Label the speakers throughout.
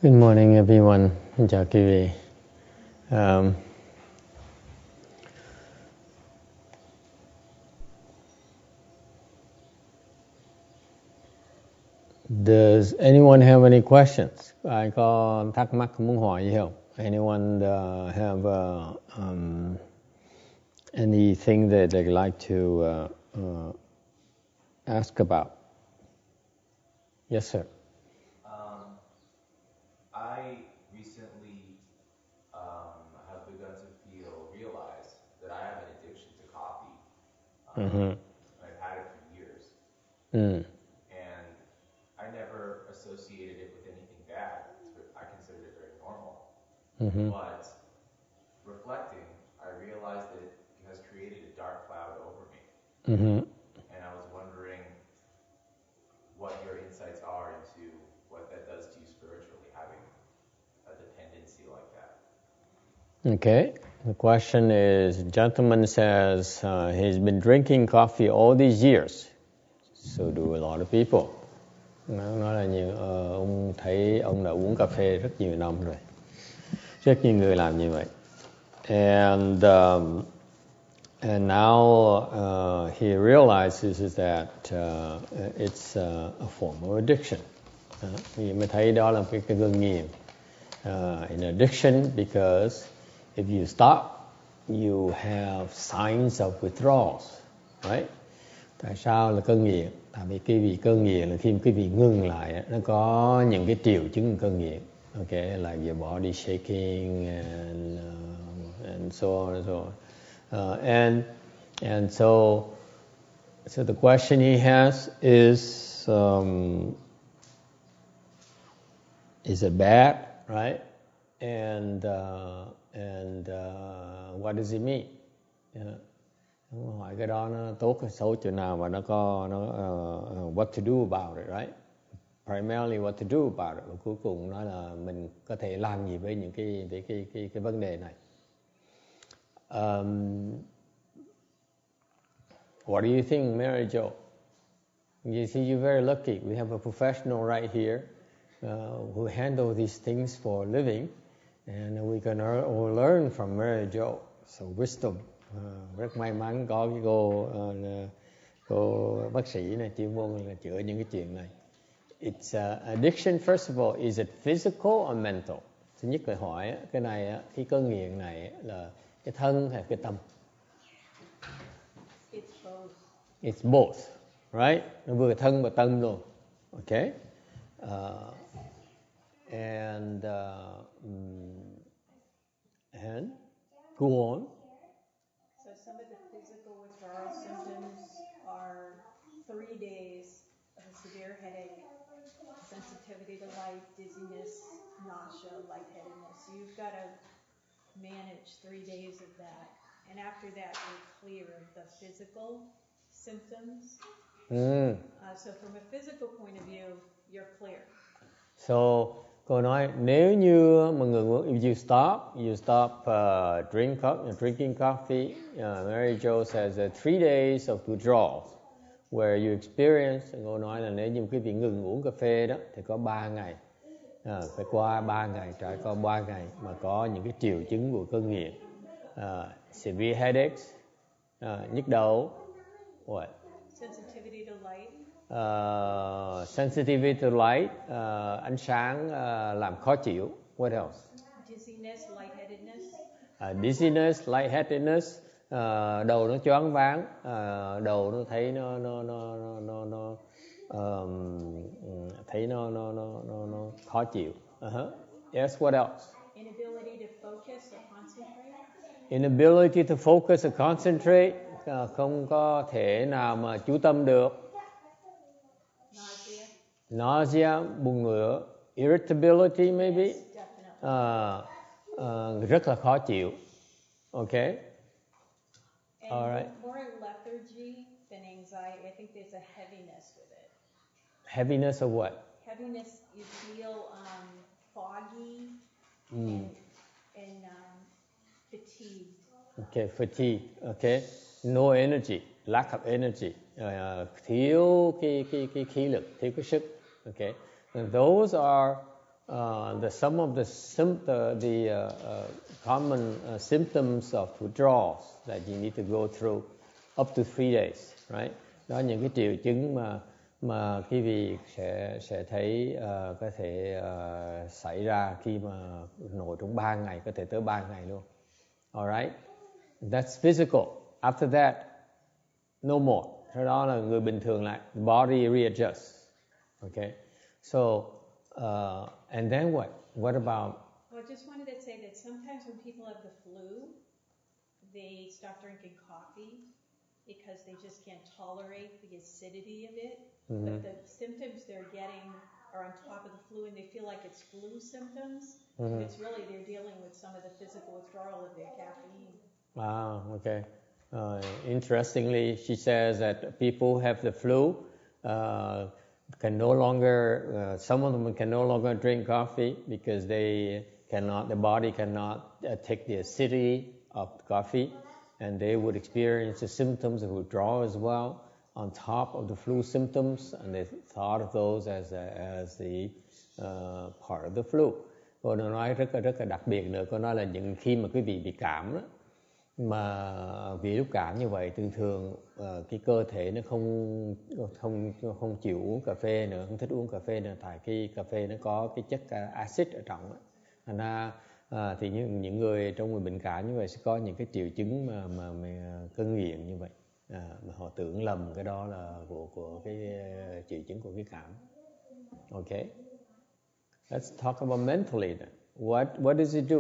Speaker 1: Good morning everyone. Xin chào quý vị. Does anyone have any questions? Ai có thắc mắc muốn hỏi gì không? Anyone have anything that they'd like to ask about? Yes, sir.
Speaker 2: I recently have begun to realize that I have an addiction to coffee. I've had it for years. And I never associated it with anything bad. I considered it very normal. But reflecting, I realized that it has created a dark cloud over me. And I was wondering what your insights are into what that does to you spiritually, having a dependency like that.
Speaker 1: Okay. The question is, a gentleman says he's been drinking coffee all these years. So do a lot of people. Nó nói là nhiều, ông thấy ông đã uống cà phê rất nhiều năm rồi. Rất nhiều người làm như vậy. And now he realizes that it's a form of addiction. Vì mới thấy đó là một cái cơn nghiện. An addiction because if you stop, you have signs of withdrawals, right? Tại sao là cơn nghiện? Tại vì cái vì cơn nghiện là khi quý vị ngừng lại, nó có những cái triệu chứng cơn nghiện. Okay, like your body shaking and so on and so on. And so the question he has is it bad, right? And what does it mean? Hỏi cái đó nó tốt hay xấu chỗ nào và nó có what to do about it, right? Primarily what to do about it. Và cuối cùng nói là mình có thể làm gì với những cái vấn đề này. What do you think, Mary Jo? You see, you're very lucky. We have a professional right here who handle these things for a living, and we can all learn from Mary Jo. So wisdom. Rất may mắn có cái cô bác sĩ này chuyên môn là chữa những cái chuyện này. It's addiction. First of all, is it physical or mental? Thứ nhất là hỏi cái này, cái cơn nghiện này là cái thân hay cái tâm?
Speaker 3: It's both.
Speaker 1: It's both, right? Nó vừa thân và tâm luôn. Okay. And go on.
Speaker 3: So some of the physical withdrawal symptoms are 3 days of a severe headache, sensitivity to light, dizziness, nausea, lightheadedness. So you've got to manage 3 days of that. And after that, you're clear of the physical symptoms. So from a physical point of view, you're clear.
Speaker 1: So cô nói nếu như mọi người muốn, if you stop drinking coffee. Mary Jo says 3 days of withdrawal where you experience. Cô nói là nếu như quý vị ngừng uống cà phê đó thì có 3 ngày, phải qua 3 ngày, trải qua 3 ngày mà có những cái triệu chứng của cơn nghiện. Severe headaches, nhức đầu, what?
Speaker 3: Sensitivity to light.
Speaker 1: Sensitivity to light, ánh sáng làm khó chịu. What else?
Speaker 3: Dizziness, lightheadedness.
Speaker 1: Dizziness, lightheadedness, đầu nó choáng váng, đầu nó thấy nó khó chịu. Yes, what else?
Speaker 3: Inability to focus or concentrate.
Speaker 1: Inability to focus or concentrate, không có thể nào mà chú tâm được. Nausea, buồn ngửa. Irritability maybe.
Speaker 3: Yes, definitely.
Speaker 1: Rất là khó chịu. Okay.
Speaker 3: And
Speaker 1: All right.
Speaker 3: More lethargy than anxiety. I think there's a heaviness with it.
Speaker 1: Heaviness of what?
Speaker 3: Heaviness, you feel foggy and fatigued.
Speaker 1: Okay, fatigue. Okay. No energy, lack of energy. Thiếu cái khí lực, thiếu cái sức. Okay. And those are some of the common symptoms of withdrawals that you need to go through up to 3 days, right? Đó những cái triệu chứng mà quý vị sẽ thấy có thể xảy ra khi mà ngồi trong 3 ngày, có thể tới 3 ngày luôn. Alright, that's physical. After that, no more. Sau đó là người bình thường lại, body readjusts. Okay, so and then what? What about?
Speaker 3: Well, I just wanted to say that sometimes when people have the flu, they stop drinking coffee because they just can't tolerate the acidity of it. Mm-hmm. But the symptoms they're getting are on top of the flu, and they feel like it's flu symptoms. Mm-hmm. It's really they're dealing with some of the physical withdrawal of their caffeine.
Speaker 1: Okay. Interestingly, she says that people who have the flu can no longer, some of them can no longer drink coffee because the body cannot take the acidity of coffee, and they would experience the symptoms of withdrawal as well on top of the flu symptoms, and they thought of those as the part of the flu. Cô nói rất là đặc biệt nữa, cô nói là khi mà quý vị bị cảm đó, mà vì lúc cảm như vậy thường cái cơ thể nó không chịu uống cà phê nữa, không thích uống cà phê nữa, tại cái cà phê nó có cái chất axit ở trong đó. Thành ra thì những người trong người bệnh cảm như vậy sẽ có những cái triệu chứng mà cơn nghiện như vậy, mà họ tưởng lầm cái đó là của cái triệu chứng của cái cảm. Okay, let's talk about mentally then. What does it do?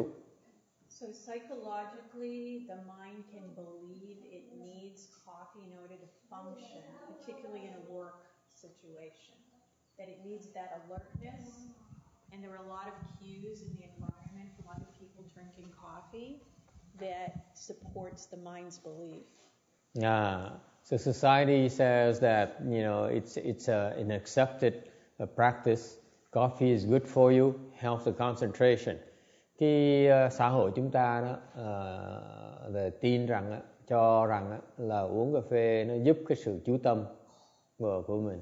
Speaker 3: So psychologically, the mind can believe it needs coffee in order to function, particularly in a work situation, that it needs that alertness. And there are a lot of cues in the environment from other people drinking coffee that supports the mind's belief.
Speaker 1: So society says that, it's an accepted practice. Coffee is good for you, helps the concentration. Cái xã hội chúng ta đó là tin rằng cho rằng là uống cà phê nó giúp cái sự chú tâm của mình,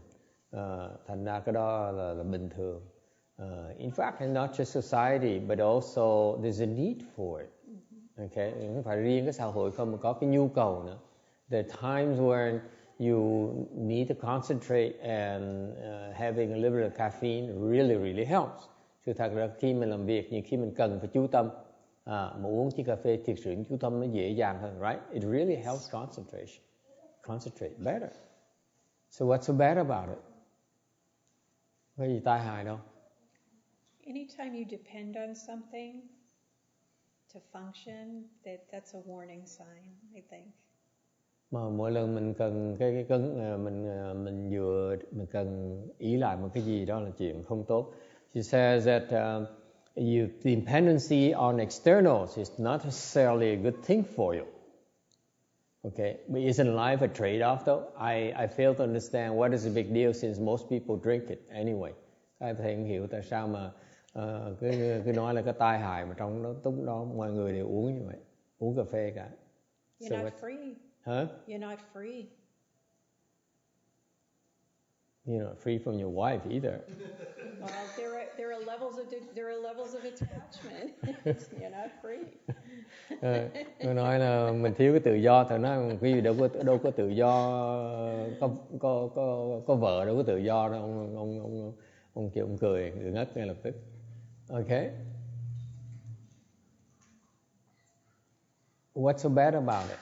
Speaker 1: thành ra cái đó là bình thường. In fact, not just society, but also there's a need for it. Okay, không phải riêng cái xã hội không, mà có cái nhu cầu nữa. There are times when you need to concentrate, and having a little bit of caffeine really helps. Sự thật là khi mình làm việc, nhiều khi mình cần phải chú tâm, mà uống chiếc cà phê thiệt sự chú tâm nó dễ dàng hơn, right? It really helps concentrate better. So what's so bad about it? Có gì tai hại đâu?
Speaker 3: Anytime you depend on something to function, that's a warning sign, I think.
Speaker 1: Mà mỗi lần mình cần mình cần ý lại một cái gì đó là chuyện không tốt. She says that dependency on externals is not necessarily a good thing for you. Okay, but isn't life a trade-off though? I fail to understand what is the big deal since most people drink it anyway. Các thầy không hiểu tại sao mà cứ nói là cái tai hại mà trong đó mọi người đều uống như vậy, uống cà phê cả.
Speaker 3: You're not free.
Speaker 1: Huh?
Speaker 3: You're not free.
Speaker 1: You're not free from your wife either.
Speaker 3: Well, there are levels of attachment. You're not free.
Speaker 1: Tôi nói là mình thiếu cái tự do, thì nói quý vị đâu có tự do, có vợ đâu có tự do đâu, ông kêu ông cười ngất ngay lập tức. Okay. What's so bad about it?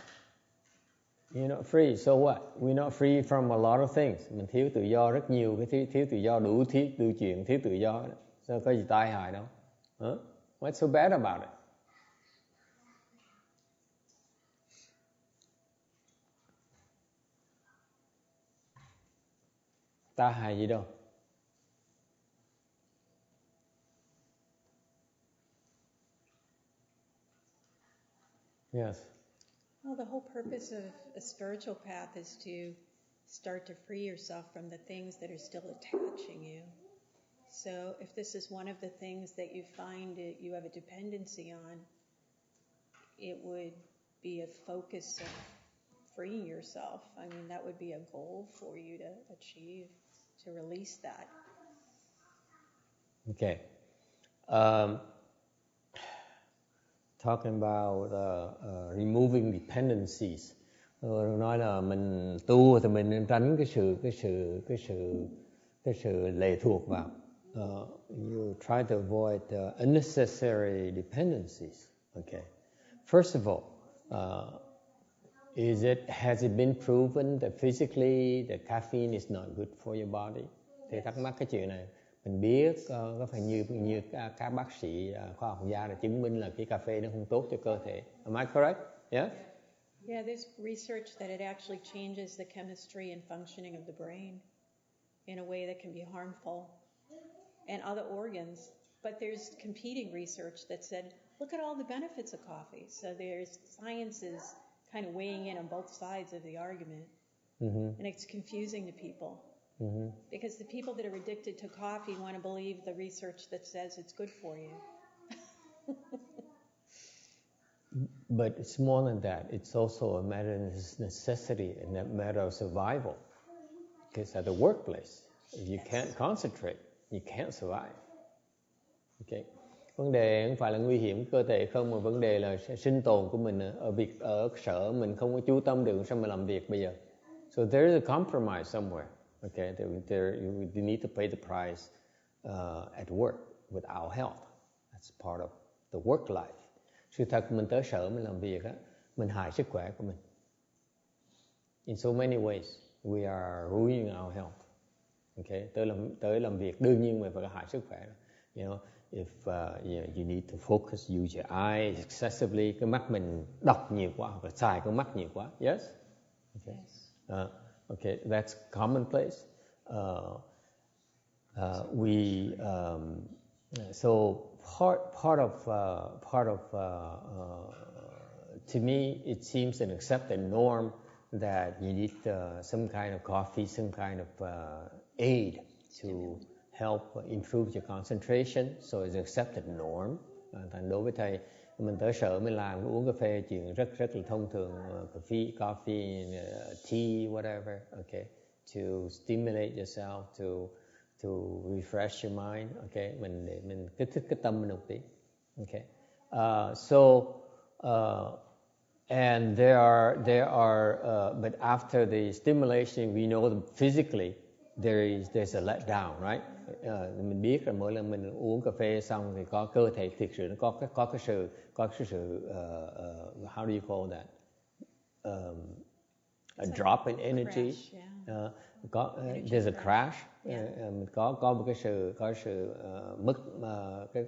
Speaker 1: You're not free, so what? We're not free from a lot of things. Mình thiếu tự do rất nhiều, cái thiếu tự do đủ chuyện, thiếu tự do đó. Sao có gì tai hại đâu? Huh? What's so bad about it? Tai hại gì đâu? Yes.
Speaker 3: Well, the whole purpose of a spiritual path is to start to free yourself from the things that are still attaching you. So if this is one of the things that you find you have a dependency on, it would be a focus of freeing yourself. I mean, that would be a goal for you to achieve, to release that.
Speaker 1: Okay. Talking about removing dependencies. Nói là mình tu thì mình nên tránh cái sự lệ thuộc vào. You try to avoid unnecessary dependencies. Okay. First of all, has it been proven that physically the caffeine is not good for your body? Thì thắc mắc cái chuyện này. Mình biết có phải như các bác sĩ khoa học gia đã chứng minh là cái cà phê nó không tốt cho cơ thể. Am I correct? Yeah?
Speaker 3: Yeah, there's research that it actually changes the chemistry and functioning of the brain in a way that can be harmful, and other organs. But there's competing research that said, look at all the benefits of coffee. So there's sciences kind of weighing in on both sides of the argument. And it's confusing to people. Because the people that are addicted to coffee want to believe the research that says it's good for you.
Speaker 1: But it's more than that. It's also a matter of necessity and a matter of survival. Because at the workplace, if you can't concentrate, you can't survive. Okay. Vấn đề không phải là nguy hiểm cơ thể không, mà vấn đề là sinh tồn của mình ở sở mình không có chú tâm được sao mà làm việc bây giờ. So there is a compromise somewhere. Okay, you need to pay the price at work with our health. That's part of the work life. Sự thật mình tới sở mình làm việc á, mình hại sức khỏe của mình. In so many ways, we are ruining our health. Okay, tới làm việc đương nhiên mình phải hại sức khỏe. You know, if you need to focus, use your eyes excessively, cái mắt mình đọc nhiều quá hoặc là xài con mắt nhiều quá. Yes. Okay.
Speaker 3: Yes.
Speaker 1: Okay, that's commonplace. So part of to me, it seems an accepted norm that you need some kind of coffee, some kind of aid to help improve your concentration. So it's an accepted norm. Thành đối với thầy, mình tới sở mình làm uống cà phê chuyện rất là thông thường, coffee, tea, whatever. Okay, to stimulate yourself, to refresh your mind. Okay, mình kích thích cái tâm mình một tí. Okay, and there are but after the stimulation, we know that physically there's a letdown, right? Mình biết là mỗi lần mình uống cà phê xong thì có cơ thể thực sự nó có cái sự how do you call that? A drop in energy.
Speaker 3: Crash,
Speaker 1: There's a crash. Có một cái sự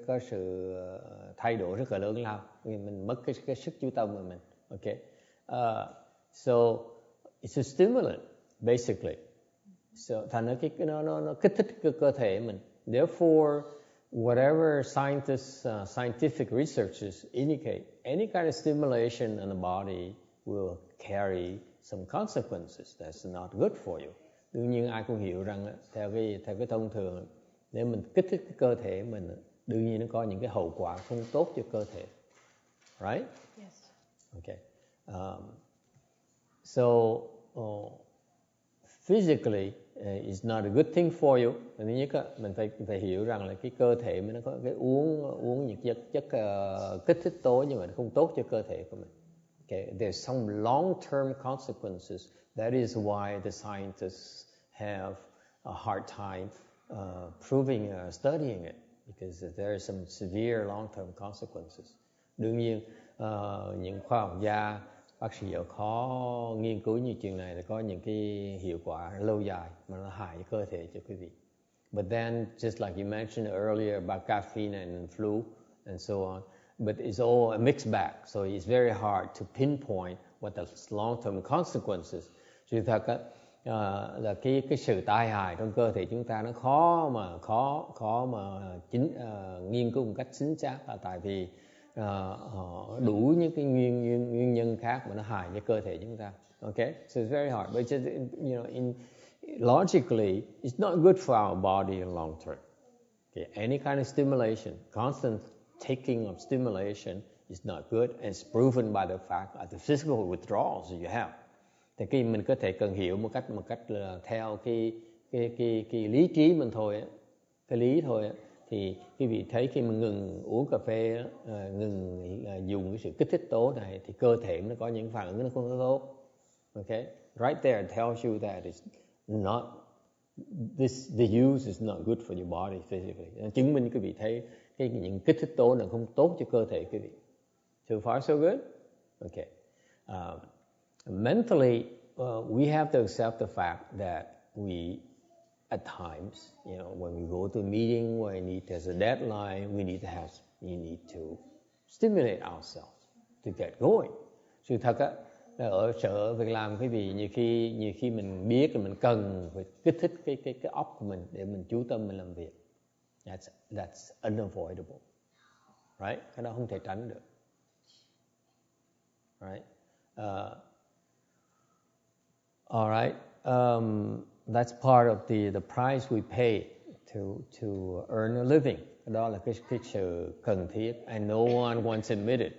Speaker 1: có sự thay đổi rất là lớn lao. Mình mất cái sức chú tâm của mình. Okay. So it's a stimulant basically. So thành ra nó kích thích cái cơ thể mình. Therefore, whatever scientific researchers indicate, any kind of stimulation in the body will carry some consequences that's not good for you. Đương nhiên ai cũng hiểu rằng theo cái thông thường, nếu mình kích thích cái cơ thể mình, đương nhiên nó có những cái hậu quả không tốt cho cơ thể. Right?
Speaker 3: Yes.
Speaker 1: Okay. Physically, it's not a good thing for you. Thứ nhất, mình phải hiểu rằng là cái cơ thể mình nó có cái uống những chất kích thích tố nhưng mà nó không tốt cho cơ thể của mình. Okay, there's some long-term consequences. That is why the scientists have a hard time studying it, because there are some severe long-term consequences. Đương nhiên, những khoa học gia, bác sĩ ở khó nghiên cứu như chuyện này thì có những cái hiệu quả lâu dài mà nó hại cho cơ thể cho quý vị. But then, just like you mentioned earlier about caffeine and flu and so on, but it's all a mixed bag, so it's very hard to pinpoint what the long-term consequences. Sự thật là cái sự tai hại trong cơ thể chúng ta nó khó mà nghiên cứu một cách chính xác, là tại vì đủ những cái nguyên nhân khác mà nó hại cho cơ thể chúng ta. Okay, so it's very hard, but just, logically, it's not good for our body in long term. Okay, any kind of stimulation, constant taking of stimulation is not good, and it's proven by the fact that the physical withdrawals you have. Thì khi mình có thể cần hiểu một cách là theo cái lý trí mình thôi, cái lý thôi, thì quý vị thấy khi mà ngừng uống cà phê, ngừng dùng cái sự kích thích tố này thì cơ thể nó có những phản ứng nó không có tốt. Okay, right there it tells you that it's not the use is not good for your body physically. Chứng minh quý vị thấy những kích thích tố này không tốt cho cơ thể quý vị. So far so good. Okay. Mentally, we have to accept the fact that we, at times, when we go to a meeting where there's a deadline, we need to stimulate ourselves to get going. Sự thật á, ở sở việc làm quý vị nhiều khi mình biết là mình cần phải kích thích cái óc của mình để mình chú tâm mình làm việc. That's unavoidable, right? Cái đó không thể tránh được, right? All right. That's part of the price we pay to earn a living. Đó là cái sự cần thiết, and no one wants to admit it.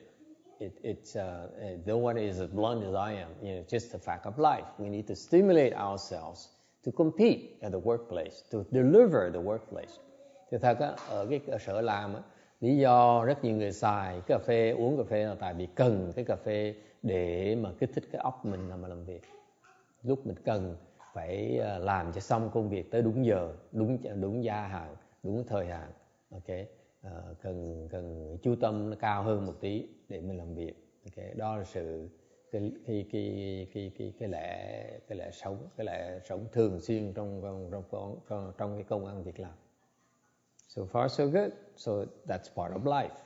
Speaker 1: No one is as blunt as I am. Just the fact of life. We need to stimulate ourselves to compete at the workplace, to deliver the workplace. Thì thật á, ở sở làm á, lý do rất nhiều người xài cà phê, uống cà phê là tại vì cần cái cà phê để mà kích thích cái óc mình mà làm việc. Lúc mình cần phải làm cho xong công việc tới đúng giờ, đúng gia hạn, đúng thời hạn. Okay. Cần chú tâm nó cao hơn một tí để mình làm việc. Okay. Đó là sự cái lẽ sống thường xuyên trong cái công ăn việc làm. So far so good. So that's part of life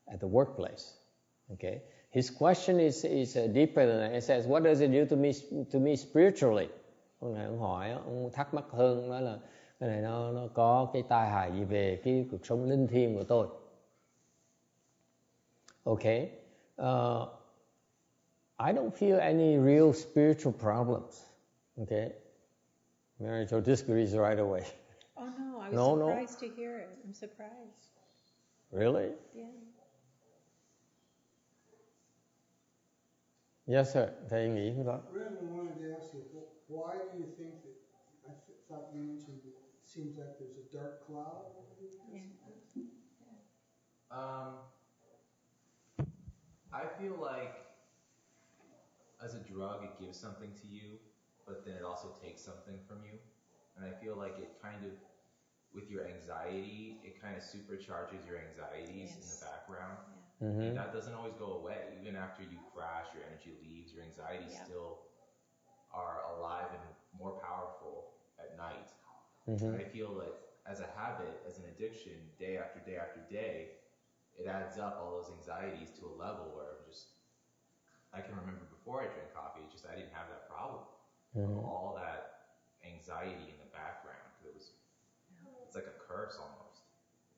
Speaker 1: at the workplace. Okay. His question is deeper than that. It says, what does it do to me spiritually? Ông hỏi, ông thắc mắc hơn, nói là cái này nó có cái tai hại gì về cái cuộc sống linh thiêng của tôi. Okay. I don't feel any real spiritual problems. Okay. Mary Jo disagrees right away.
Speaker 3: Oh no, I was surprised to hear it. I'm surprised.
Speaker 1: Really?
Speaker 3: Yeah.
Speaker 1: Yes, sir. Thầy nghĩ không có.
Speaker 4: Brandon, I wanted to ask you, why do you think that, I thought you mentioned that it seems like there's a dark cloud over the years?
Speaker 2: I feel like as a drug, it gives something to you, but then it also takes something from you. And I feel like it kind of, with your anxiety, it kind of supercharges your anxieties in the background. Yeah. Mm-hmm. And that doesn't always go away. Even after you crash, your energy leaves, your anxieties still are alive and more powerful at night. Mm-hmm. And I feel like as a habit, as an addiction, day after day after day, it adds up all those anxieties to a level where I'm just, I can remember before I drank coffee, it's just I didn't have that problem. Mm-hmm. All that anxiety in the background, because it's like a curse almost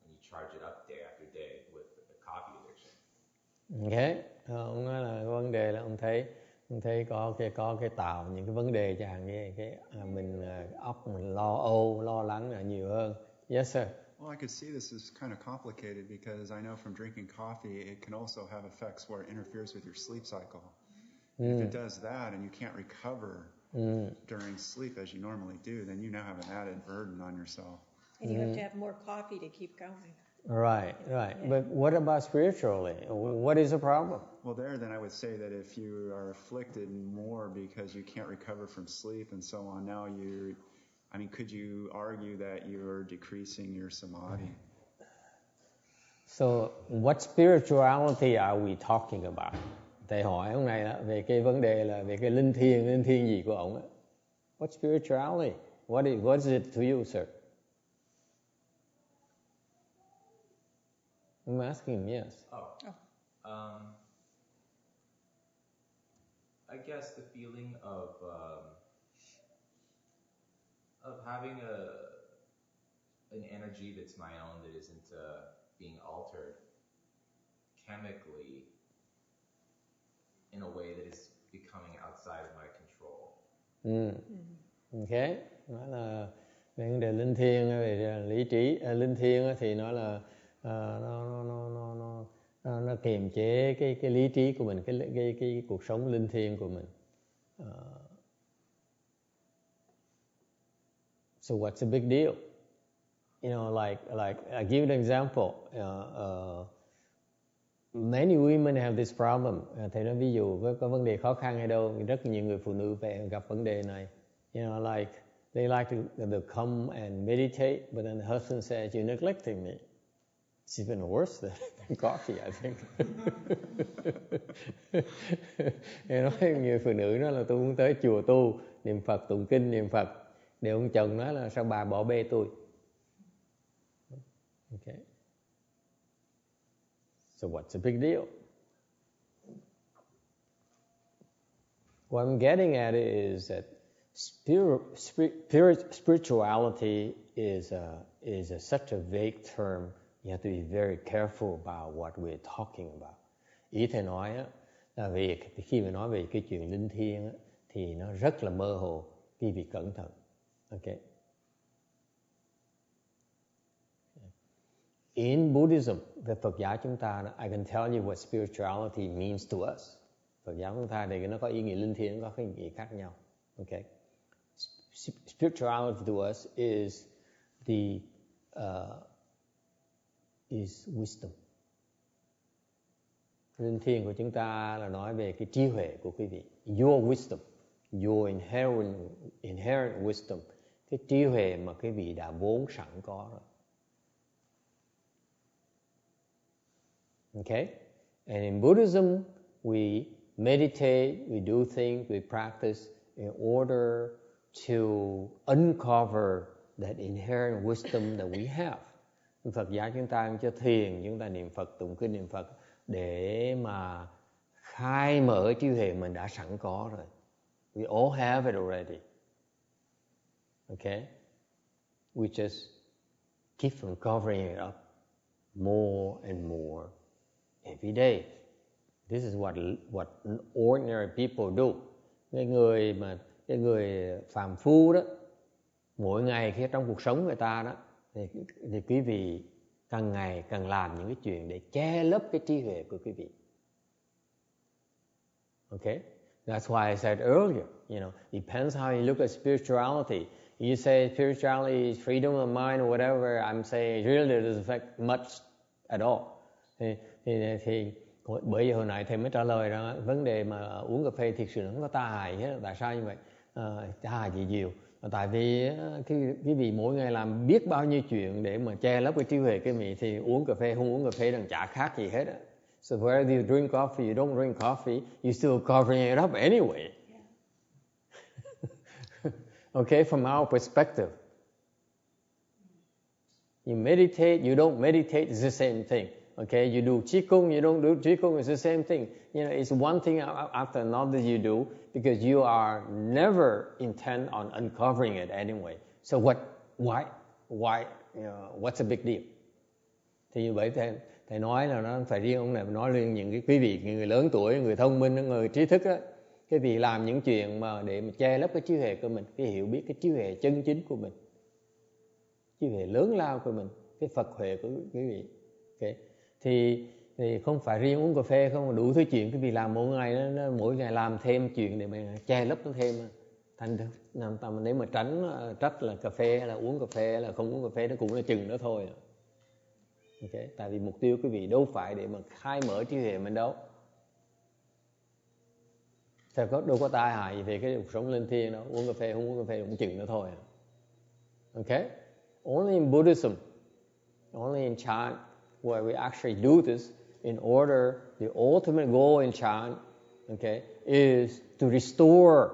Speaker 2: when you charge it up day after day with the coffee addiction.
Speaker 1: Okay. Ông nói là vấn đề là ông thấy có cái tạo những cái vấn đề chẳng hạn như cái mình óc mình lo âu, lo lắng là nhiều hơn. Yes sir.
Speaker 5: Well, I could see this is kind of complicated because I know from drinking coffee, it can also have effects where it interferes with your sleep cycle. If it does that and you can't recover during sleep as you normally do, then you now have an added burden on yourself.
Speaker 3: And you have to have more coffee to keep going.
Speaker 1: Right. Yeah. But what about spiritually? What is the problem?
Speaker 5: Well, then I would say that if you are afflicted more because you can't recover from sleep and so on, now could you argue that you're decreasing your samadhi?
Speaker 1: So, what spirituality are we talking about? Thầy hỏi ông này là về cái vấn đề là về cái linh thiêng gì của ông ấy. What spirituality? What is it to you, sir? I'm asking, yes.
Speaker 2: I guess the feeling of having an energy that's my own, that isn't being altered chemically in a way that is becoming outside of my control.
Speaker 1: Okay. Nói là về vấn đề linh thiêng, về lý trí, linh thiêng thì nói là nó kiềm chế cái lý trí của mình, cái cuộc sống linh thiêng của mình. So what's the big deal? like I give an example. Many women have this problem. Thầy nói ví dụ có vấn đề khó khăn hay đâu, rất nhiều người phụ nữ về gặp vấn đề này. Like they like to come and meditate, but then the husband says, "You're neglecting me." It's even worse than coffee, I think. Nói nhiều phụ nữ nói là tôi muốn tới chùa tu, niệm Phật, tụng kinh, niệm Phật. Để ông chồng nói là sao bà bỏ bê tôi. Okay. So what's the big deal? What I'm getting at is that spirituality is such a vague term. You have to be very careful about what we're talking about. Ý thầy nói á, là vì khi mà nói về cái chuyện linh thiêng á, thì nó rất là mơ hồ. Quý vị cẩn thận. Okay. In Buddhism, về Phật giáo chúng ta, I can tell you what spirituality means to us. Phật giáo chúng ta thì nó có ý nghĩa linh thiêng, nó có ý nghĩa khác nhau. Okay. Spirituality to us is is wisdom. Linh thiêng của chúng ta là nói về cái trí huệ của quý vị. Your wisdom, your inherent wisdom. Cái trí huệ mà quý vị đã vốn sẵn có rồi. Okay? And in Buddhism, we meditate, we do things, we practice in order to uncover that inherent wisdom that we have. Phật giáo chúng ta cho thiền, chúng ta niệm Phật, tụng kinh niệm Phật để mà khai mở trí huệ mình đã sẵn có rồi. We all have it already. Okay? We just keep on covering it up more and more every day. This is what ordinary people do. Cái người phàm phu đó, mỗi ngày khi trong cuộc sống người ta đó, thì quý vị càng ngày càng làm những cái chuyện để che lấp cái trí huệ của quý vị. Okay? That's why I said earlier, depends how you look at spirituality. You say spirituality is freedom of mind or whatever, I'm saying really doesn't affect much at all. Thì bởi vì hồi nãy thầy mới trả lời rằng vấn đề mà uống cà phê thiệt sự không có tai hại hết. Tại sao như vậy? Tai hại gì nhiều? Tại vì quý vị mỗi ngày làm biết bao nhiêu chuyện để mà che lấp cái trí huệ cái vị, thì uống cà phê không uống cà phê đừng chả khác gì hết. So whether you drink coffee, you don't drink coffee, you're still covering it up anyway. Okay, from our perspective. You meditate, you don't meditate, it's the same thing. Okay, you do qigong, you don't do qigong, it's the same thing. It's one thing after another you do because you are never intent on uncovering it anyway. So why, what's a big deal? Thì như vậy thầy nói là nó phải riêng ông này nói lên những cái quý vị, những người lớn tuổi, người thông minh, người trí thức á, cái vị làm những chuyện mà để mà che lấp cái trí huệ của mình, cái hiểu biết cái trí huệ chân chính của mình, trí huệ lớn lao của mình, cái Phật huệ của quý vị. Okay. Thì không phải riêng uống cà phê không, đủ thứ chuyện quý vị làm mỗi ngày, nó mỗi ngày làm thêm chuyện để mà che lấp nó thêm. Thành nếu mà trách là cà phê hay là uống cà phê hay là không uống cà phê, nó cũng là chừng đó thôi. Okay. Tại vì mục tiêu quý vị đâu phải để mà khai mở trí huệ mình đâu. Đâu có tai hại gì về cái cuộc sống linh thiêng đâu. Uống cà phê không uống cà phê cũng chừng đó thôi. Okay? Only in Buddhism, only in chant, where we actually do this in order, the ultimate goal in chant, okay, is to restore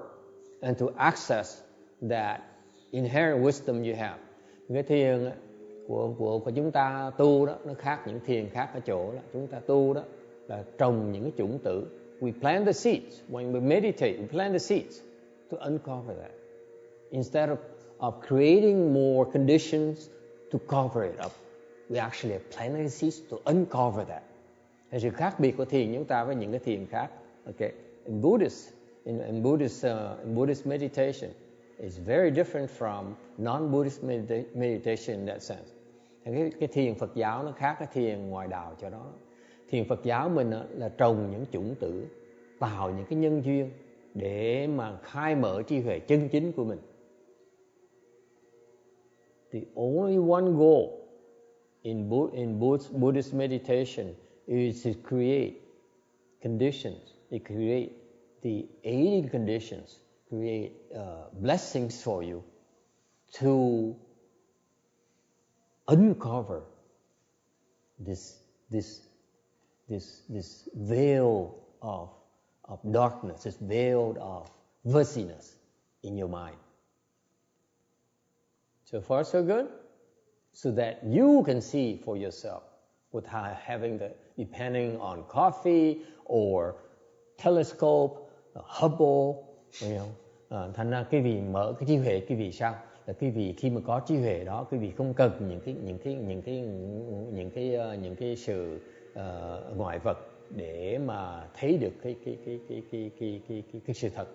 Speaker 1: and to access that inherent wisdom you have. Cái thiền của chúng ta tu đó, nó khác những thiền khác ở chỗ là chúng ta tu đó là trồng những cái chủng tử. We plant the seeds. When we meditate, we plant the seeds to uncover that. Instead of creating more conditions to cover it up, we actually have planted the seeds to uncover that. Cái sự khác biệt của thiền chúng ta với những cái thiền khác. Okay. In Buddhist meditation is very different from non-Buddhist meditation in that sense. Cái thiền Phật giáo nó khác cái thiền ngoài đạo cho đó. Thiền Phật giáo mình là trồng những chủng tử, tạo những cái nhân duyên để mà khai mở trí huệ chân chính của mình. The only one goal in Buddhist meditation is to create conditions, to create the aiding conditions, create blessings for you to uncover this veil of darkness, this veil of fuzziness in your mind. So far, so good. So that you can see for yourself without having the depending on coffee or telescope, Hubble, you know. Thành ra quý vị mở cái trí huệ, quý vị sao? Là quý vị khi mà có trí huệ đó, quý vị không cần những cái sự ngoại vật để mà thấy được cái sự thật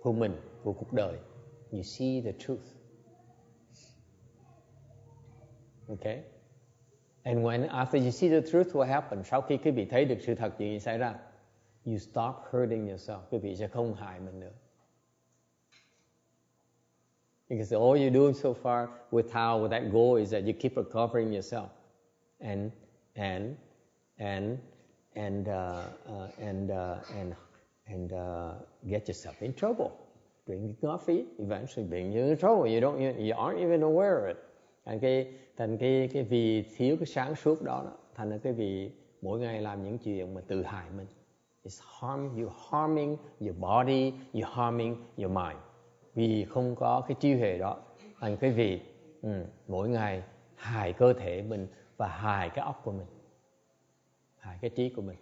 Speaker 1: của mình, của cuộc đời. You see the truth. Okay? And when after you see the truth, what happens? Sau khi quý vị thấy được sự thật, chuyện gì xảy ra? You stop hurting yourself. Quý vị sẽ không hại mình nữa. Because all you're doing so far with that goal is that you keep recovering yourself, and get yourself in trouble. Drinking coffee eventually brings you in trouble. You aren't even aware of it. Thành cái vì thiếu cái sáng suốt đó, thành ra cái vì mỗi ngày làm những chuyện mà tự hại mình. You're harming your body, you're harming your mind. Vì không có cái trí huệ đó, thành cái vì mỗi ngày hại cơ thể mình và hại cái óc của mình, hại cái trí của mình.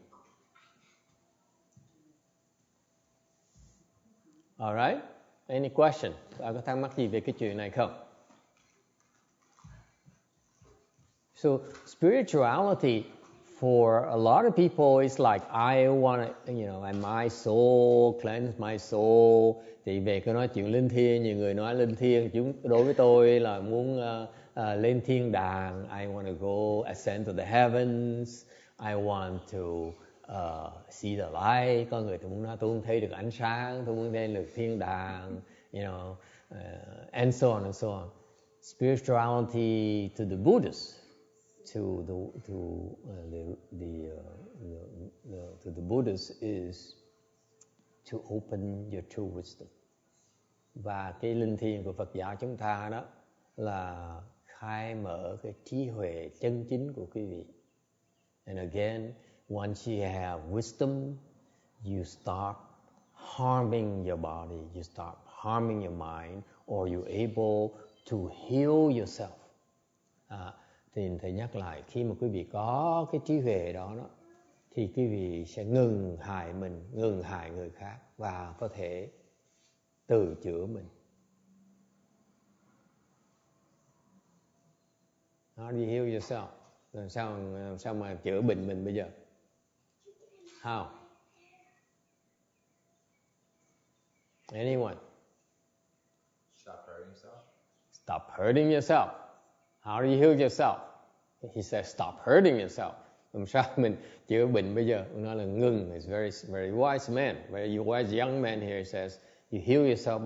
Speaker 1: Alright? Any question? Có thắc mắc gì về cái chuyện này không? So spirituality for a lot of people is like I want to, my soul, cleanse my soul. Thì về cái nói chuyện linh thiêng, nhiều người nói linh thiêng, đối với tôi là muốn lên thiên đàng. I want to go ascend to the heavens. I want to see the light. Có người tôi muốn nói tôi muốn thấy được ánh sáng, tôi muốn lên được thiên đàng, and so on and so on. Spirituality to the Buddhists. To the Buddhists is to open your true wisdom. Và cái linh thiêng của Phật giáo chúng ta đó là khai mở cái trí huệ chân chính của quý vị. And again, once you have wisdom, you stop harming your body, you stop harming your mind, or you're able to heal yourself. Thì thầy nhắc lại, khi mà quý vị có cái trí huệ đó, thì quý vị sẽ ngừng hại mình, ngừng hại người khác và có thể tự chữa mình. How do you heal yourself? Làm sao mà chữa bệnh mình bây giờ? How? Anyone?
Speaker 2: Stop hurting yourself.
Speaker 1: Stop hurting yourself. How do you heal yourself? He says, stop hurting yourself. Làm sao mình chữa bệnh bây giờ? Ông nói là ngừng. He's very, very wise man, very wise young man here. He says, you heal yourself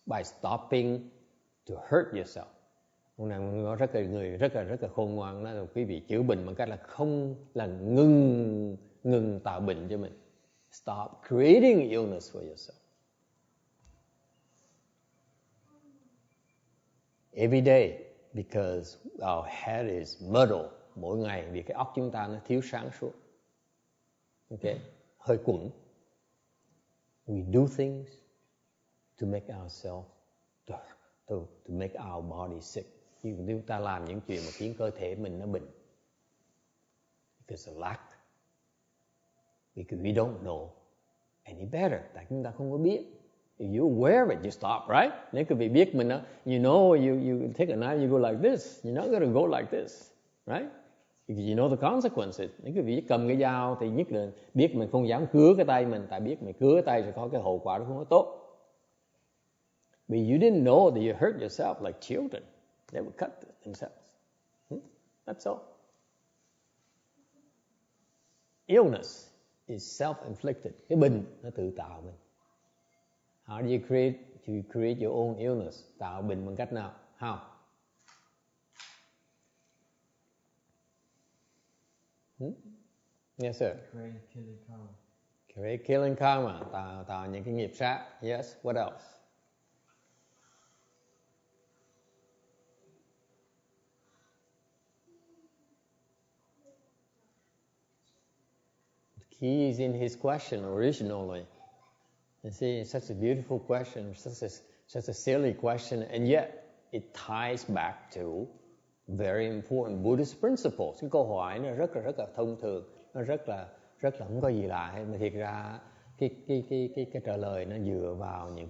Speaker 1: by stopping to hurt yourself. Ông này nói rất là khôn ngoan, nói là quý vị chữa bệnh bằng cách là không là ngừng tạo bệnh cho mình. Stop creating illness for yourself. Every day. Because our head is muddled. Mỗi ngày vì cái óc chúng ta nó thiếu sáng suốt. Okay? Hơi quẩn. We do things to make ourselves, to make our body sick. Chúng ta làm những chuyện mà khiến cơ thể mình nó bệnh. Because of lack. Because we don't know any better. Tại chúng ta không có biết. If you're aware of it, you stop, right? Nếu quý vị biết mình đó, you take a knife, you go like this. You're not going to go like this, right? Because you know the consequences. Nếu quý vị cầm cái dao thì nhất là biết mình không dám cứa cái tay mình, tại biết mình cứa tay sẽ có cái hậu quả đó không có tốt. But you didn't know that you hurt yourself like children. They would cut themselves. That's all. Illness is self-inflicted. Cái bệnh nó tự tạo mình. How do you create your own illness? Tạo bệnh bằng cách nào? How? Yes, sir.
Speaker 6: Create killing karma.
Speaker 1: Create killing karma, tạo những cái nghiệp sát. Yes, what else? The key is in his question originally. You see, it's such a beautiful question, such a silly question, and yet it ties back to very important Buddhist principles. Cái câu hỏi nó rất là thông thường, nó rất là không có gì lạ hết, mà thiệt ra cái trả lời nó dựa vào những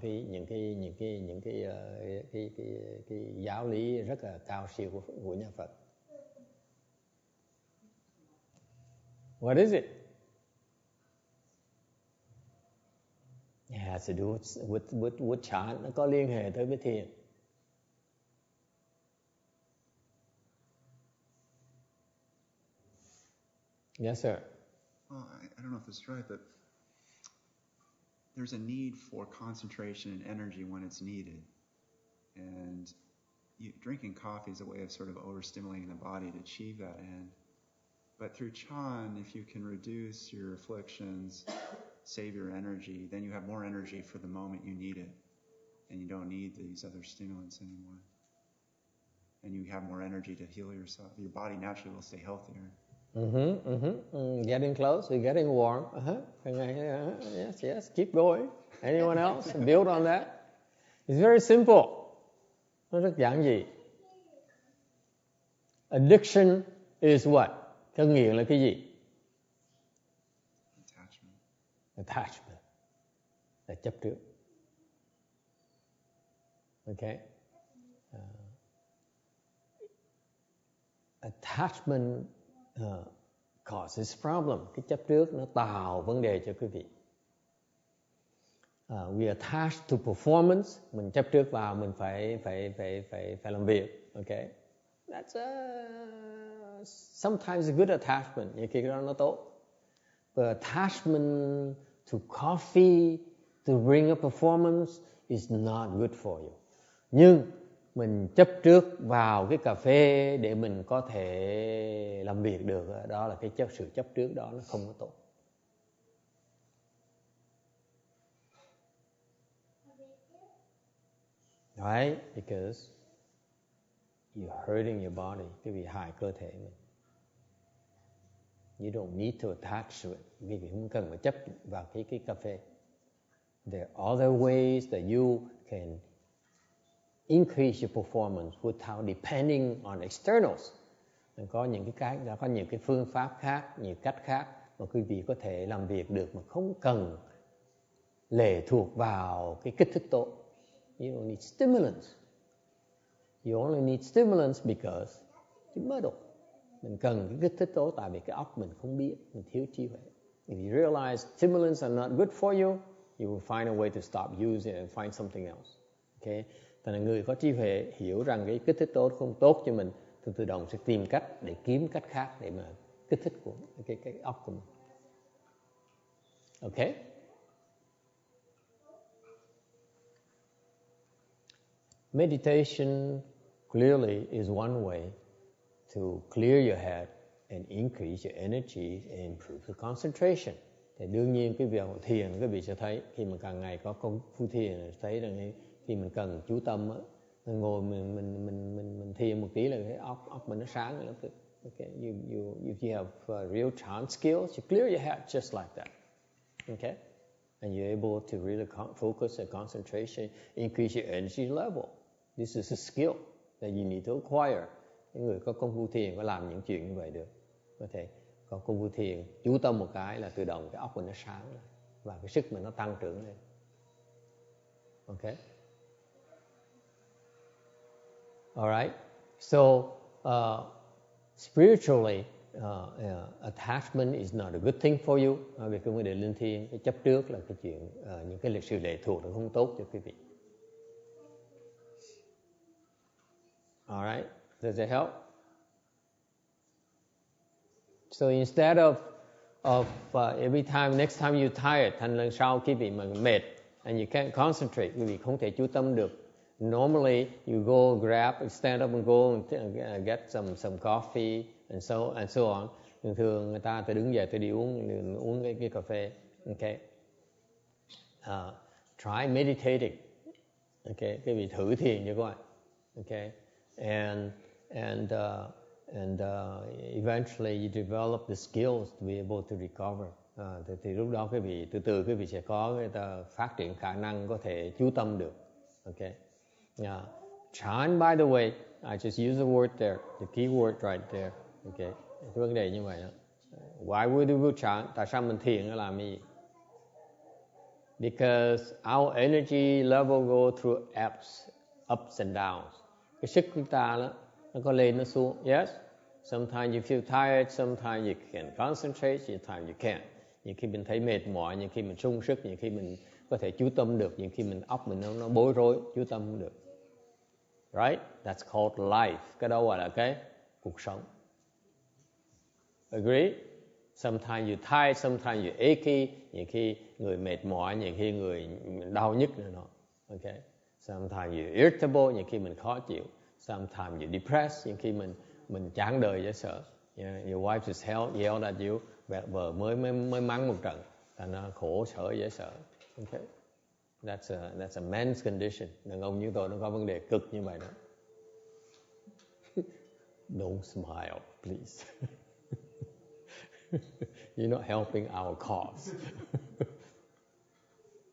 Speaker 1: cái giáo lý rất là cao siêu của nhà Phật. What is it? It has to do with chant. Nó có liên hệ tới với thiền. Yes, sir.
Speaker 5: Well, I don't know if this is right, but there's a need for concentration and energy when it's needed. And drinking coffee is a way of sort of overstimulating the body to achieve that end. But through Chan, if you can reduce your afflictions, save your energy, then you have more energy for the moment you need it. And you don't need these other stimulants anymore. And you have more energy to heal yourself. Your body naturally will stay healthier.
Speaker 1: Getting close, we're getting warm. Yes, keep going. Anyone else? Build on that. It's very simple. Nó rất giản dị. Addiction is what? Cơn nghiện là cái gì? Attachment. Là chấp trước. Okay. Attachment causes problem. Cái chấp trước nó tạo vấn đề cho quý vị. We attach to performance. Mình chấp trước vào mình phải làm việc. Okay. That's sometimes a good attachment. Những cái đó nó tốt. But attachment to coffee to bring a performance is not good for you. Nhưng mình chấp trước vào cái cà phê để mình có thể làm việc được, đó là cái sự chấp trước đó nó không có tốt. Right? Because you're hurting your body, cái bị hại cơ thể mình. You don't need to attach to it. Quý vị không cần phải chấp vào cái cà phê. There are other ways that you can increase your performance without depending on externals. Có những cái phương pháp khác, nhiều cách khác mà quý vị có thể làm việc được mà không cần lệ thuộc vào cái kích thích tố. You don't need stimulants. You only need stimulants because you're muddled. Mình cần cái kích thích tố tại vì cái óc mình không biết, mình thiếu trí huệ. If you realize stimulants are not good for you, you will find a way to stop using it and find something else. Okay? Thành là người có trí huệ hiểu rằng cái kích thích tố không tốt cho mình, thì tự động sẽ tìm cách để kiếm cách khác để mà kích thích của cái óc của mình. Okay? Meditation clearly is one way to clear your head and increase your energy and improve the concentration. Thì đương nhiên cái việc thiền, quý vị sẽ thấy khi mà càng ngày có công phu thiền, thấy rằng khi mình cần chú tâm, mình ngồi mình thiền một tí là cái óc mình nó sáng lập tức. Okay, if you have real chant skills, you clear your head just like that. Okay, and you're able to really focus and concentration, increase your energy level. This is a skill that you need to acquire. Những người có công phu thiền có làm những chuyện như vậy được. Có thể có công phu thiền, chú tâm một cái là tự động cái óc mình nó sáng lên và cái sức mình nó tăng trưởng lên. Okay. All right. So spiritually, attachment is not a good thing for you. Về cái vấn đề linh thiêng, cái chấp trước là cái chuyện những cái sự lệ thuộc nó không tốt cho quý vị. All right. Does it help? So instead of every time, next time you're tired, thành lần sau quý vị mà mệt and you can't concentrate, quý vị không thể chú tâm được, Normally, you go grab, stand up and go and get some coffee and so on. Thường người ta đứng dậy tôi đi uống cái cà phê. Okay. Try meditating. Okay, cái vị thử thiền cho các bạn. Okay, and eventually you develop the skills to be able to recover. Thì lúc đó quý vị từ quý vị sẽ có phát triển khả năng có thể chú tâm được. Okay. Chant, by the way, I just use the word there, the key word right there. Okay. Cái vấn đề như vậy đó. Why would we chant? Tại sao mình thiền nó làm gì? Because our energy level go through ups and downs. Cái sức chúng ta đó, nó có lên nó xuống. Yes. Sometimes you feel tired, sometimes you can concentrate, sometimes you can't. Nhiều khi mình thấy mệt mỏi, nhiều khi mình sung sức, nhiều khi mình có thể chú tâm được, nhiều khi mình óc mình nó bối rối, chú tâm không được. Right? That's called life. Cái đó gọi là cái cuộc sống. Agree? Sometimes you tired, sometimes you achy, nhiều khi người mệt mỏi, nhiều khi người đau nhức nữa. Okay? Sometimes you irritable, nhiều khi mình khó chịu. Sometimes you depressed, nhiều khi mình chán đời dễ sợ. Your wife just yelled at you, vợ mới mắng một trận, thành ra khổ sở dễ sợ. Okay? That's a man's condition. Đàn ông như tôi nó có vấn đề cực như vậy đó. Don't smile, please. You're not helping our cause.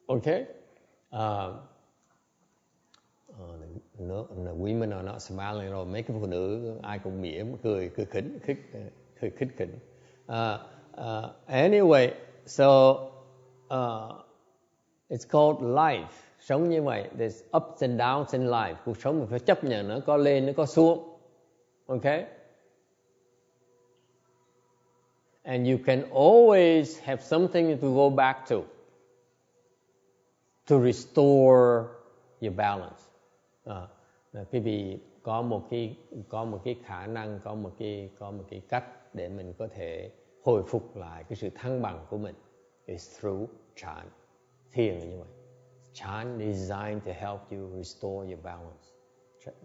Speaker 1: Okay? Women are not smiling rồi. Mấy cái phụ nữ ai cũng mỉm, cười khích khỉnh. Anyway, so it's called life. Sống như vậy, there's ups and downs in life. Cuộc sống mình phải chấp nhận nó có lên, nó có xuống. Okay? And you can always have something to go back to restore your balance. Quý vị có một cái khả năng, có một cái cách để mình có thể hồi phục lại cái sự thăng bằng của mình. It's through chant. Thiền là như vậy. Chant is designed to help you restore your balance.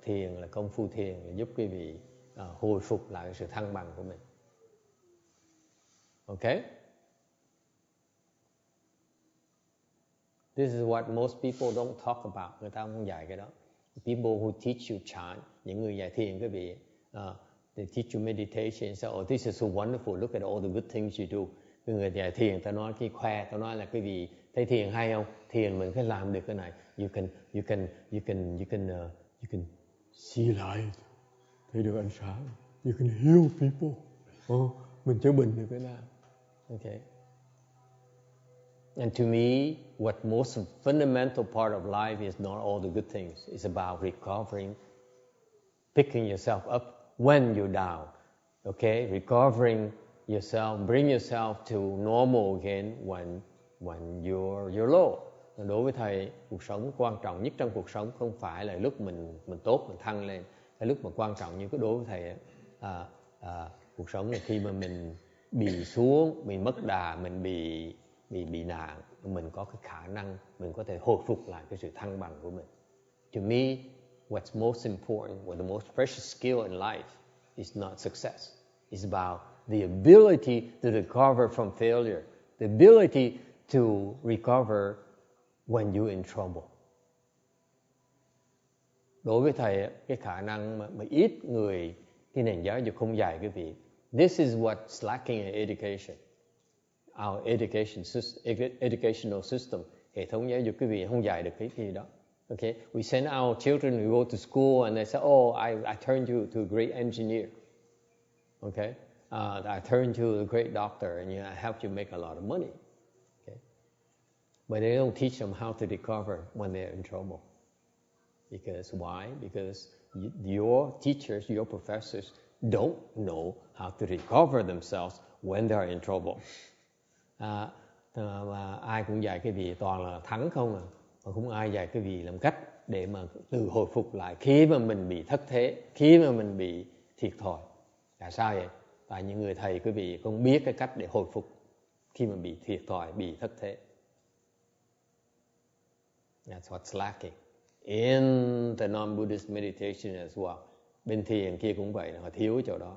Speaker 1: Thiền là công phu thiền là giúp quý vị hồi phục lại cái sự thăng bằng của mình. Okay? This is what most people don't talk about. Người ta không dạy cái đó. People who teach you chant, những người dạy thiền quý vị, they teach you meditation. So, oh, this is so wonderful. Look at all the good things you do. Cái người dạy thiền, ta nói cái khoe, ta nói là quý vị thấy thiền hay không? Thiền mình phải làm được cái này. You can see light, thấy được ánh sáng. You can heal people. Mình chữa bệnh được cái nào? Okay. And to me, what most fundamental part of life is not all the good things. It's about recovering, picking yourself up when you're down. Okay, recovering yourself, bring yourself to normal again when you're low. Đối với thầy, cuộc sống quan trọng nhất trong cuộc sống không phải là lúc mình tốt, mình thăng lên. Cái lúc mà quan trọng nhất đối với thầy, cuộc sống là khi mà mình bị xuống, mình mất đà, mình bị nạn, mình có cái khả năng, mình có thể hồi phục lại cái sự thăng bằng của mình. To me, what's most important, what the most precious skill in life is not success. It's about the ability to recover from failure, the ability to recover when you're in trouble. Đối với thầy, cái khả năng mà ít người, cái nền giáo dục không dạy quý vị. This is what's lacking in education. Our educational system. Hệ thống giáo dục quý vị không dạy được cái gì đó. Okay? We send our children, we go to school and they say, oh, I turned you to a great engineer. Okay? I turned you to a great doctor and I helped you make a lot of money. Okay? But they don't teach them how to recover when they're in trouble. Because why? Because your teachers, your professors don't know how to recover themselves when they are in trouble. Ai cũng dạy cái vị toàn là thắng không à, mà không ai dạy cái vị làm cách để mà tự hồi phục lại khi mà mình bị thất thế, khi mà mình bị thiệt thòi. Tại sao vậy? Tại những người thầy quý vị không biết cái cách để hồi phục khi mà bị thiệt thòi, bị thất thế. That's what's lacking. in the non-Buddhist meditation as well. Bên thiền kia cũng vậy, họ thiếu cái chỗ đó.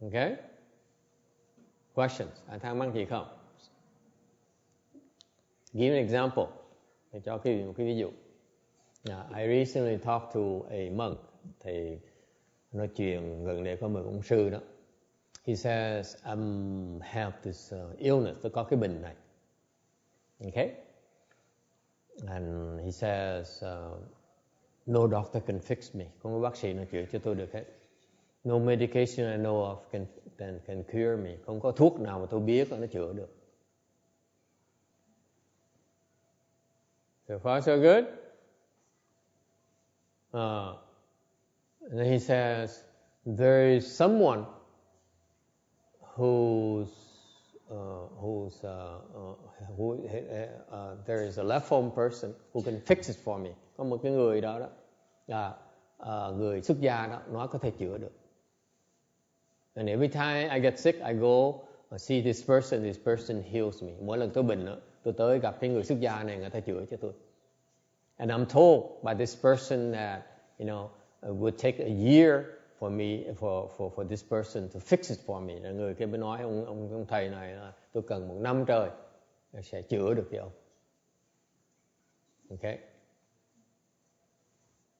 Speaker 1: Okay? Questions? Anh thắc mắc gì không? Give an example. Để cho một cái ví dụ. I recently talked to a monk. Thì nói chuyện gần đây có một ông sư đó. He says, I have this illness. Tôi có cái bệnh này. Okay? And he says, no doctor can fix me. Không có bác sĩ nào chữa cho tôi được hết. No medication I know of can cure me. Không có thuốc nào mà tôi biết nó chữa được. So far so good. And then he says, there is someone there is a left home person who can fix it for me. Có một cái người đó người xuất gia đó, nói có thể chữa được. And every time I get sick, I go see this person heals me. Mỗi lần tôi bệnh đó, tôi tới gặp cái người xuất gia này, người ta chữa cho tôi. And I'm told by this person that, it would take a year for me, for this person to fix it for me. Người kia mới nói ông thầy này là tôi cần 1 năm trời sẽ chữa được cho ông. Okay?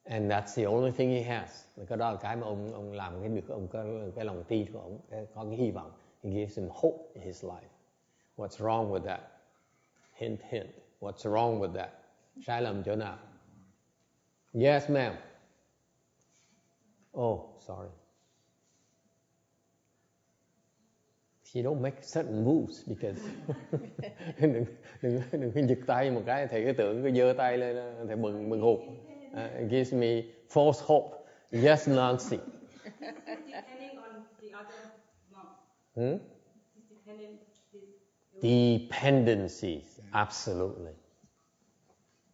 Speaker 1: And that's the only thing he has. Cái đó là cái mà ông làm cái được, ông có cái lòng tin của ông, có cái hy vọng. He gives him hope in his life. What's wrong with that? Hint, hint. What's wrong with that? Sai lầm chỗ nào? Yes, ma'am. Oh, sorry. You don't make certain moves because đừng giật tay một cái thì cái tưởng cứ giơ tay lên thì mừng hụt. It gives me false hope. Yes, Nancy.
Speaker 3: Depending on the other monk.
Speaker 1: Dependencies, absolutely.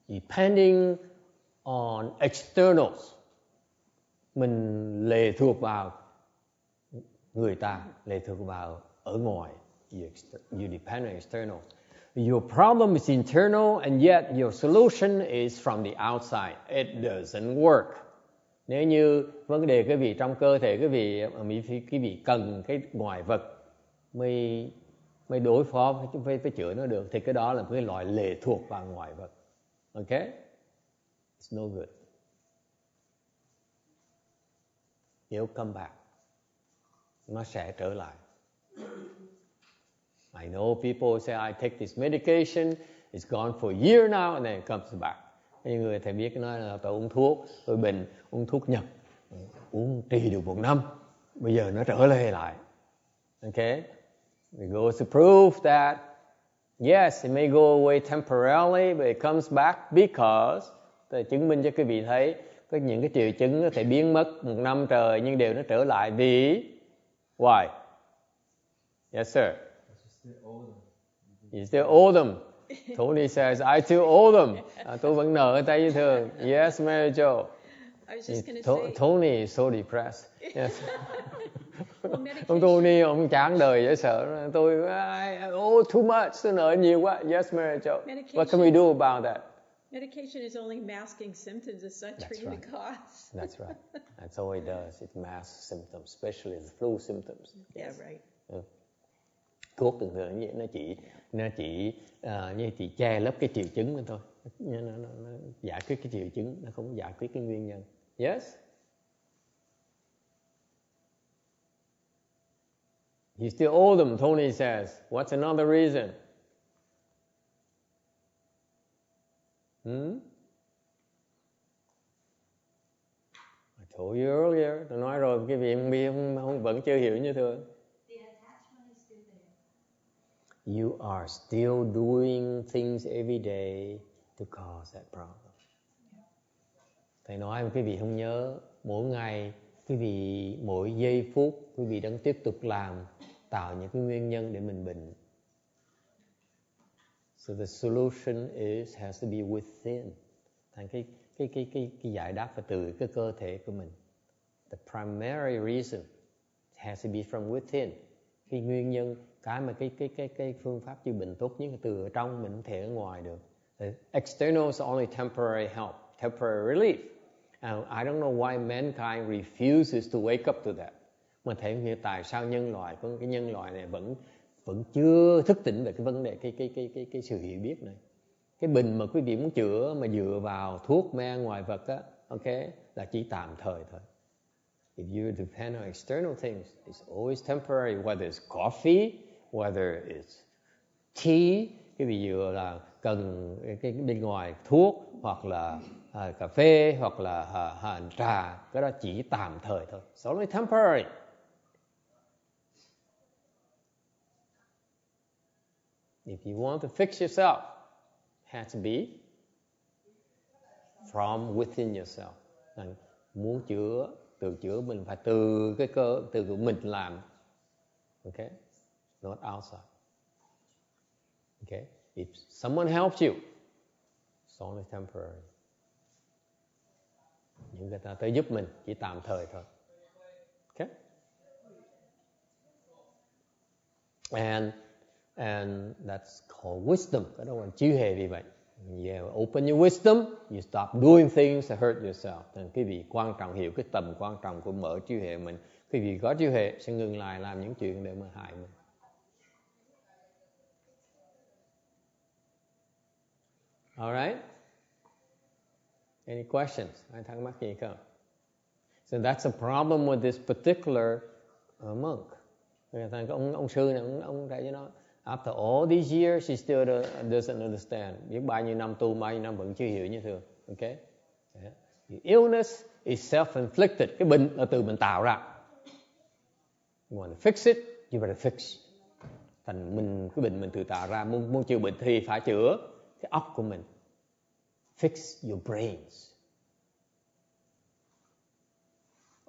Speaker 1: Depending on externals. Mình lệ thuộc vào người ta, lệ thuộc vào ở ngoài. You depend on external. Your problem is internal and yet your solution is from the outside. It doesn't work. Nếu như vấn đề quý vị trong cơ thể quý vị cần cái ngoại vật mới đối phó với chữa nó được, thì cái đó là một cái loại lệ thuộc vào ngoại vật. Okay? It's no good. It'll come back. Nó sẽ trở lại. I know people say I take this medication, it's gone for a year now and then it comes back. Những người thầy biết nói là tôi uống thuốc, tôi bệnh, uống thuốc Nhật, uống trị được 1 năm, bây giờ nó trở lại. Okay? It goes to prove that yes, it may go away temporarily, but it comes back because, để chứng minh cho quý vị thấy có những cái triệu chứng có thể biến mất 1 năm trời nhưng đều nó trở lại vì why? Yes, sir. You still owe them. Tony says, I still owe them. Tôi vẫn nợ người ta như thường. Yes, Mary Jo.
Speaker 3: I was just going to say.
Speaker 1: Tony is so depressed. Yes. Ông Tony, ông chán đời dễ sợ. Tôi I owe too much. Tôi nợ nhiều quá. Yes, Mary Jo. What can we do about that?
Speaker 3: Medication is only masking symptoms. It's not treating the cause.
Speaker 1: That's right. That's all it does. It masks symptoms, especially the flu symptoms.
Speaker 3: Yeah, right.
Speaker 1: Thuốc thường thường nó chỉ che lấp cái triệu chứng thôi. Nó giải quyết cái triệu chứng, nó không giải quyết cái nguyên nhân. Yes? You still owe them, Tony says. What's another reason? I told you earlier. Tôi nói rồi, cái vị vẫn chưa hiểu như thường. You are still doing things every day to cause that problem. Thầy nói mà quý vị không nhớ, mỗi ngày, mỗi giây phút, quý vị đang tiếp tục tạo những cái nguyên nhân để mình bệnh. So the solution has to be within. Thành cái giải đáp phải từ cái cơ thể của mình. The primary reason has to be from within. cái nguyên nhân, cái phương pháp chữa bệnh tốt nhất là từ ở trong, mình không thể ở ngoài được. External is only temporary help, temporary relief. And I don't know why mankind refuses to wake up to that. Mà thấy như tại sao nhân loại, cái nhân loại này vẫn chưa thức tỉnh về cái vấn đề, cái sự hiểu biết này. Cái bệnh mà quý vị muốn chữa mà dựa vào thuốc men ngoại vật á, ok, là chỉ tạm thời thôi. If you depend on external things, it's always temporary, whether it's coffee, whether it's tea, cái vị dựa là cần cái bên ngoài thuốc, hoặc là cà phê, hoặc là trà, cái đó chỉ tạm thời thôi. It's only temporary. If you want to fix yourself, it has to be from within yourself. Muốn tự chữa mình phải từ từ mình làm. Okay? Not outside. Okay? If someone helps you, it's only temporary. Những người ta tới giúp mình chỉ tạm thời thôi. Okay? And that's called wisdom. Cái đó là trí huệ vì vậy. You open your wisdom, you stop doing things that hurt yourself. Nên quý vị quan trọng, hiểu cái tầm quan trọng của mở trí huệ mình. Quý vị có trí huệ sẽ ngừng lại làm những chuyện để mà hại mình. Alright? Any questions? Ai thắc mắc gì không? So that's a problem with this particular monk. Ông sư này, ông thấy nó, after all these years, he still doesn't understand. Biết bao nhiêu năm tu, bao nhiêu năm vẫn chưa hiểu như thường. Okay? Yeah. The illness is self-inflicted. Cái bệnh là từ mình tạo ra. You want to fix it, you better fix. Thành cái bệnh mình tự tạo ra, muốn chữa bệnh thì phải chữa cái óc của mình. Fix your brains.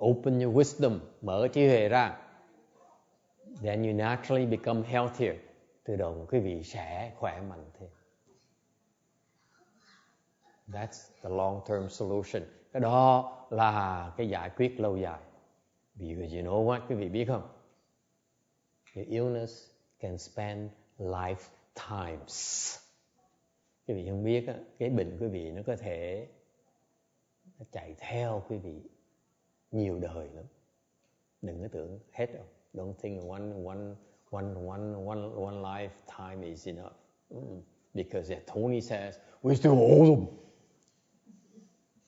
Speaker 1: Open your wisdom, mở trí huệ ra. Then you naturally become healthier. Từ đầu quý vị sẽ khỏe mạnh thêm. That's the long-term solution. Cái đó là cái giải quyết lâu dài. Because you know what, quý vị biết không? Your illness can span lifetimes. Quý vị không biết, cái bệnh quý vị nó có thể nó chạy theo quý vị nhiều đời lắm. Đừng có tưởng hết đâu. Don't think one lifetime is enough. Because as Tony says, we're still old.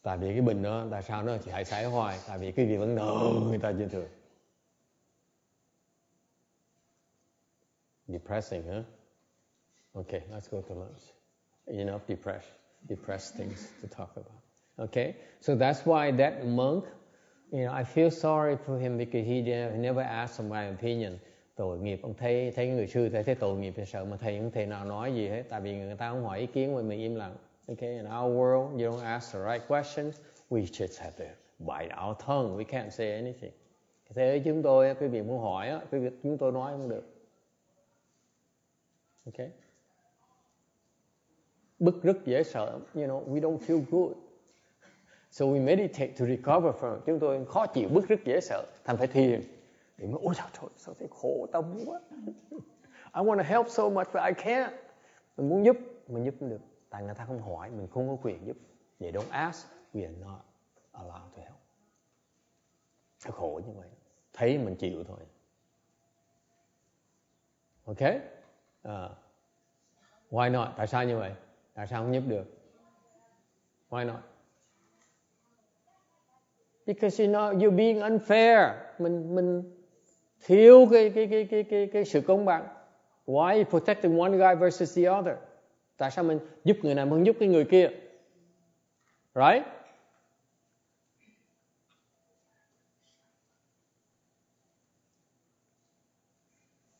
Speaker 1: Tại vì cái bệnh đó, tại sao nó chỉ hãy xảy hoài? Tại vì quý vị vẫn nợ người ta như thường. Depressing, huh? Okay, let's go to lunch. Enough depressed things to talk about. Okay, so that's why that monk, I feel sorry for him because he never asked my opinion. Tội nghiệp, ông thấy người sư thấy tội nghiệp thì sợ mà thầy không thể nào nói gì hết, tại vì người ta không hỏi ý kiến mà mình im lặng. Okay, in our world, you don't ask the right questions, we just have to bite our tongue, we can't say anything. Thế chúng tôi, quý vị muốn hỏi, chúng tôi nói không được. Okay. Bức rất dễ sợ, we don't feel good. So we meditate to recover from it. Chúng tôi khó chịu, bức rất dễ sợ, thành phải thiền. Để mà, ôi trời, sao thấy khổ tâm quá. I want to help so much but I can't. Mình muốn giúp, mình giúp không được. Tại người ta không hỏi, mình không có quyền giúp. They don't ask, we are not allowed to help. Nó khổ như vậy. Thấy mình chịu thôi. Okay? Why not? Tại sao như vậy? Tại sao không giúp được? Why not? Because you're being unfair. Mình thiếu cái sự công bằng. Why are you protecting one guy versus the other? Tại sao mình giúp người này mà không giúp cái người kia? Right?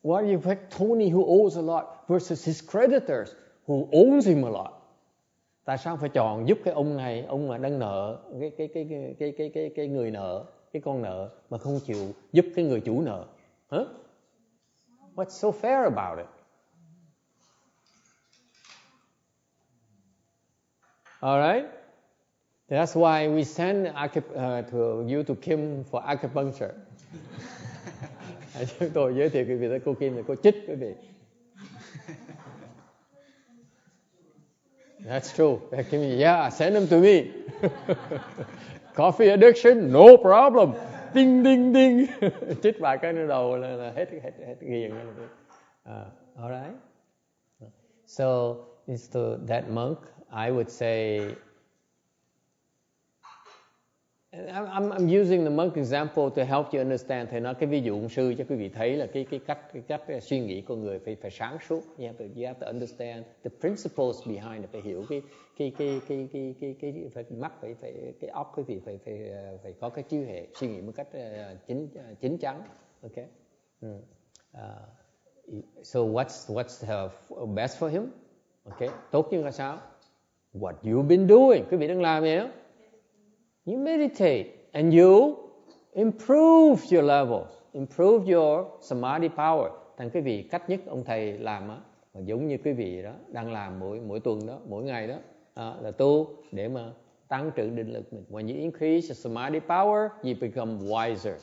Speaker 1: Why do you protect Tony who owes a lot versus his creditors who owns him a lot? Tại sao phải chọn giúp cái ông này, ông mà đang nợ, cái người nợ, cái con nợ mà không chịu giúp cái người chủ nợ? Huh? What's so fair about it? All right? That's why we send to you to Kim for acupuncture. Chúng tôi giới thiệu quý vị tới cô Kim là cô Chích quý vị. That's true. Yeah, send them to me. Coffee addiction, no problem. Ding ding ding. Chích vài cái nữa đầu là hết ghiền. All right. So it's to that monk, I would say, I'm using the monk example to help you understand. Thầy nói cái ví dụ ông sư cho quý vị thấy là cái cách suy nghĩ của người phải sáng suốt. You have to understand the principles behind it. Phải hiểu cái mắt phải cái óc quý vị phải có cái trí hệ suy nghĩ một cách chín chắn. Okay. So what's best for him? Okay. Tốt nhất là sao? What you've been doing. Quý vị đang làm gì đó? You meditate and you improve your levels, improve your samadhi power. Thành quý vị cách nhất ông thầy làm á, giống như quý vị đó đang làm mỗi tuần đó, mỗi ngày đó, là tu để mà tăng trưởng định lực mình. When you increase your samadhi power, you become wiser.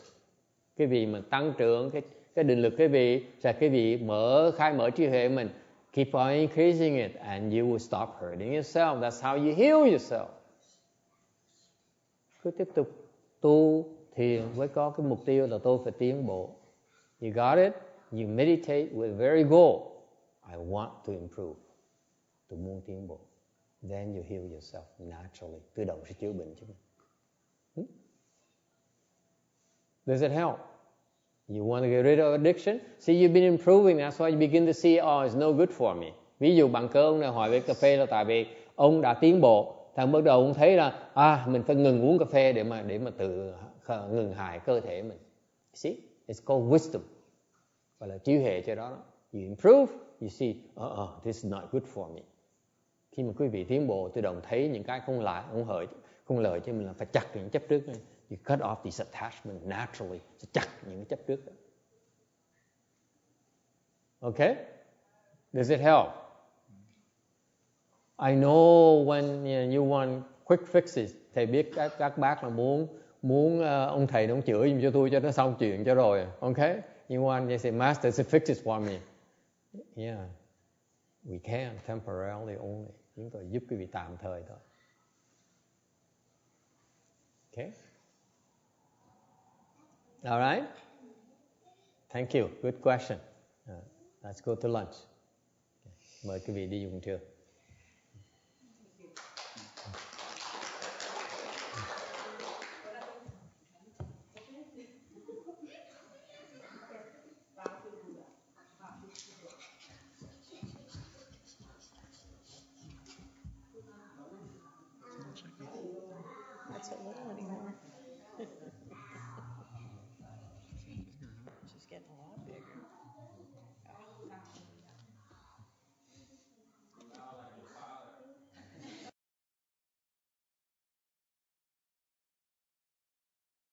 Speaker 1: Quý vị mà tăng trưởng cái định lực quý vị, là quý vị khai mở trí huệ mình. Keep on increasing it and you will stop hurting yourself. That's how you heal yourself. Cứ tiếp tục tu thiền với có cái mục tiêu là tôi phải tiến bộ. You got it? You meditate with a very goal. I want to improve. Tôi muốn tiến bộ. Then you heal yourself naturally. Tự động sẽ chữa bệnh cho mình. Does it help? You want to get rid of addiction? See, you've been improving. That's why you begin to see, it's no good for me. Ví dụ bằng cơ ông này hỏi về cà phê là tại vì ông đã tiến bộ. Thằng bắt đầu ông thấy là mình phải ngừng uống cà phê để mà tự ngừng hại cơ thể mình. See, it's called wisdom. Gọi là trí huệ cho đó. You improve, you see, this is not good for me. Khi mà quý vị tiến bộ, tự động thấy những cái không lợi cho mình là phải chặt những chấp trước này. You cut off these attachments naturally. Sẽ chặt những cái chấp trước đó. Okay? Does it help? I know when you want quick fixes. Thầy biết các bác là muốn ông thầy ông chữa giùm cho tôi cho nó xong chuyện cho rồi. Okay? You want, you say, Master, fix it for me. Yeah. We can temporarily only. Chúng tôi giúp quý vị tạm thời thôi. Okay? All right? Thank you. Good question. Let's go to lunch. Mời quý vị đi dùng trưa.